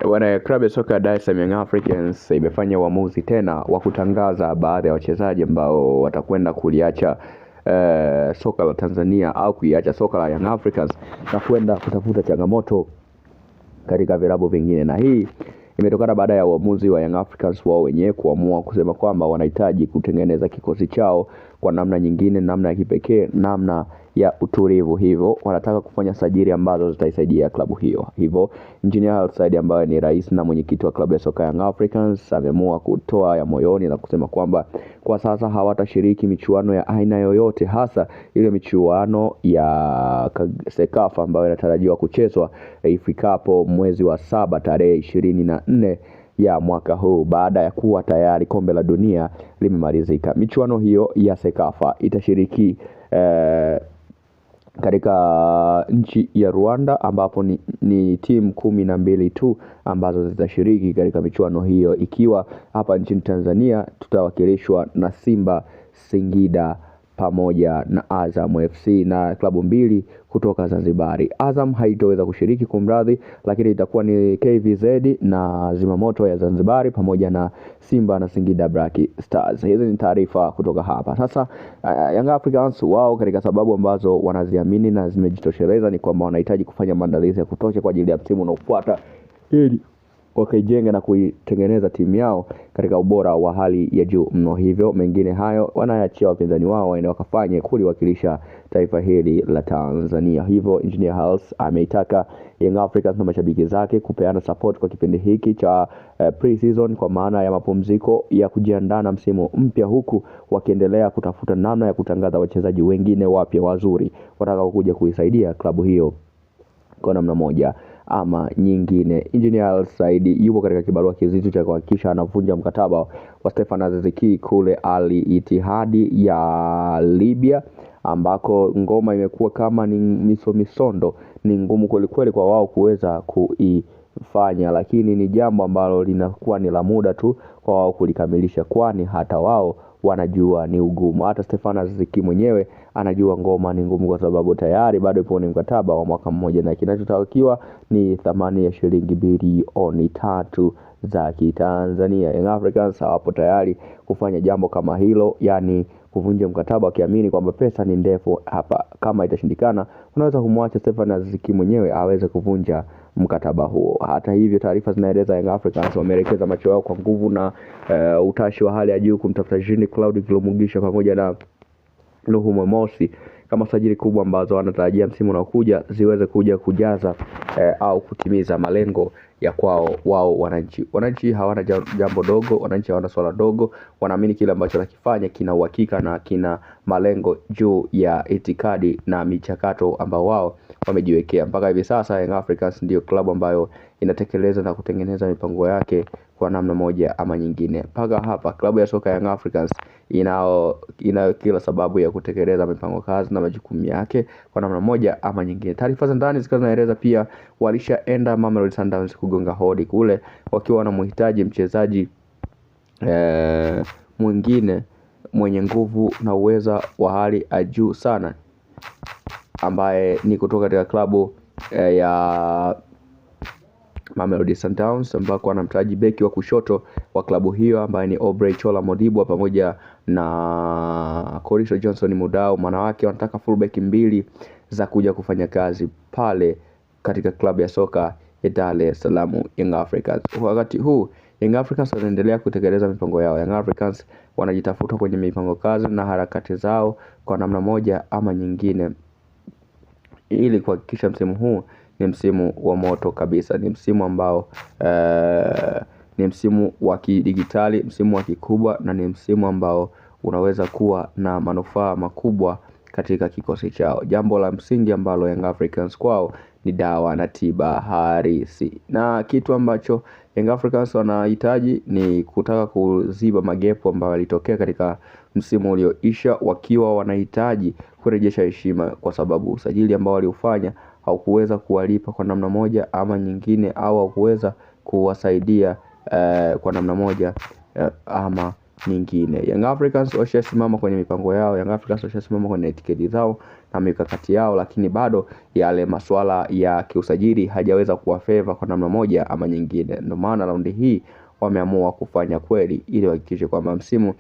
Bwana, klabu ya soka ya Dar es Salaam Young Africans imefanya uamuzi tena wa kutangaza baadhi ya wachezaji ambao watakwenda kuliacha soka la Tanzania au kuiacha soka la Young Africans na kwenda kutafuta changamoto katika vilabu vingine, na hii imetokana baada ya uamuzi wa Young Africans wao wenyewe kuamua kusema kwamba wanahitaji kutengeneza kikosi chao kwa namna nyingine, namna ya kipekee, namna ya utulivu. Hivyo wanataka kufanya sajili ambazo zitaisaidia klabu hiyo. Hivyo Engineer Hersi ambaye ni rais na mwenyekiti wa klabu ya soka Young Africans ameamua kutoa ya moyoni na kusema kwamba kwa sasa hawatashiriki michuano ya aina yoyote, hasa ile michuano ya Sekafa ambayo inatarajiwa kuchezwa ifikapo mwezi wa 7 tarehe 24 ya mwaka huu, baada ya kuwa tayari kombe la dunia limemalizika. Michuano hiyo ya Sekafa itashiriki katika nchi ya Rwanda, ambapo ni timu 12 tu ambazo zitashiriki katika michuano hiyo, ikiwa hapa nchini Tanzania tutawakilishwa na Simba, Singida pamoja na Azam FC na klabu mbili kutoka Zanzibari. Azam haitoweza kushiriki kumradhi, lakini itakuwa ni KVZ na Zimamoto ya Zanzibari pamoja na Simba na Singida Black Stars. Hizi ni taarifa kutoka hapa. Sasa Young Africans wao katika sababu ambazo wanaziamini na zimejitosheleza ni kwamba wanahitaji kufanya maandalizi ya kutosha kwa ajili ya msimu unaofuata ili wakaijenga na kuitengeneza timu yao katika ubora wa hali ya juu mno. Hivyo mengine hayo wanaachia wapinzani wao waende wakafanye kuliwakilisha taifa hili la Tanzania. Hivyo Engineer Hersi ameitaka Young Africans na mashabiki zake kupeana support kwa kipindi hiki cha pre-season, kwa maana ya mapumziko ya kujiandaa na msimu mpya, huku wakiendelea kutafuta namna ya kutangaza wachezaji wengine wapya wazuri watakao kuja kuisaidia klabu hiyo kwa namna moja ama nyingine. Engineer Hersi yupo katika kibarua kizito cha kuhakikisha anavunja mkataba wa Stefan Aziz Ki kule Al Ittihad ya Libya, ambako ngoma imekuwa kama ni misondo, ni ngumu kweli kwa wao kuweza kuifanya, lakini ni jambo ambalo linakuwa ni la muda tu kwa wao kulikamilisha, kwani hata wao wanajua ni ugumu. Hata Stefan Aziz Ki mwenyewe anajua ngoma ni ngumu, kwa sababu tayari bado ipo ni mkataba wa mwaka mmoja, na kinachotakiwa ni thamani ya shilingi bilioni 3 za Kitanzania. Young Africans hawapo tayari kufanya jambo kama hilo, yani kuvunja mkataba wakiamini kwamba pesa ni ndefu hapa. Kama itashindikana, unaweza kumwacha Stefan Aziz Ki mwenyewe aweze kuvunja mkataba huo. Hata hivyo, taarifa zinaeleza Young Africans wameelekeza macho yao kwa nguvu na utashi wa hali ya juu kumtafuta Jean Claude Kilumugisha pamoja na Nuhu Momosi kama sajili kubwa ambazo wanatarajia msimu unaokuja ziweze kuja kujaza au kutimiza malengo ya kwao wao wananchi. Wananchi hawana jambo dogo, wananchi hawana swala dogo, wanaamini kile ambacho wanakifanya kina uhakika na kina malengo juu ya itikadi na michakato ambao wao wamejiwekea. Mpaka hivi sasa Young Africans ndio klabu ambayo inatekeleza na kutengeneza mipango yake kwa namna moja ama nyingine. Mpaka hapa klabu ya soka Young Africans inayo kila sababu ya kutekeleza mipango kazi na majukumu yake kwa namna moja ama nyingine. Taarifa za ndani zikiwa zinaeleza pia walishaenda Mamelodi Sundowns kugonga hodi kule, wakiwa wanamhitaji mchezaji mwingine mwenye nguvu na uweza wa hali ya juu sana, ambaye ni kutoka katika klabu ya Mamelodi Sundowns, ambako anamtaji beki wa kushoto wa klabu hiyo ambaye ni Aubrey Chola Modibo pamoja na Korisho Johnson Mudau. Maana wake wanataka fullback mbili za kuja kufanya kazi pale katika klabu ya soka ya Dar es Salaam Young Africans. Wakati huu Young Africans wanaendelea kutekeleza mipango yao. Young Africans wanajitafuta kwenye mipango kazi na harakati zao kwa namna moja ama nyingine, ili kuhakikisha msimu huu ni msimu wa moto kabisa, ni msimu ambao ni msimu wa kidigitali, msimu wa kikubwa, na ni msimu ambao unaweza kuwa na manufaa makubwa katika kikosi chao. Jambo la msingi ambalo Young Africans kwao ni dawa na tiba harisi, na kitu ambacho Young Africans wanahitaji ni kutaka kuziba magepo ambayo yalitokea katika msimu ulioisha, wakiwa wanahitaji kurejesha heshima, kwa sababu usajili ambao waliufanya haukuweza kuwalipa kwa namna moja ama nyingine, au haukuweza kuwasaidia kwa namna moja ama nyingine. Young Africans washasimama kwenye mipango yao, Young Africans washasimama kwenye etiketi zao, na mikakati yao, lakini bado yale masuala ya kiusajili hajaweza kuwafeva kwa namna moja ama nyingine. Ndio maana raundi hii wameamua kufanya kweli ili wahakikishe kwamba msimu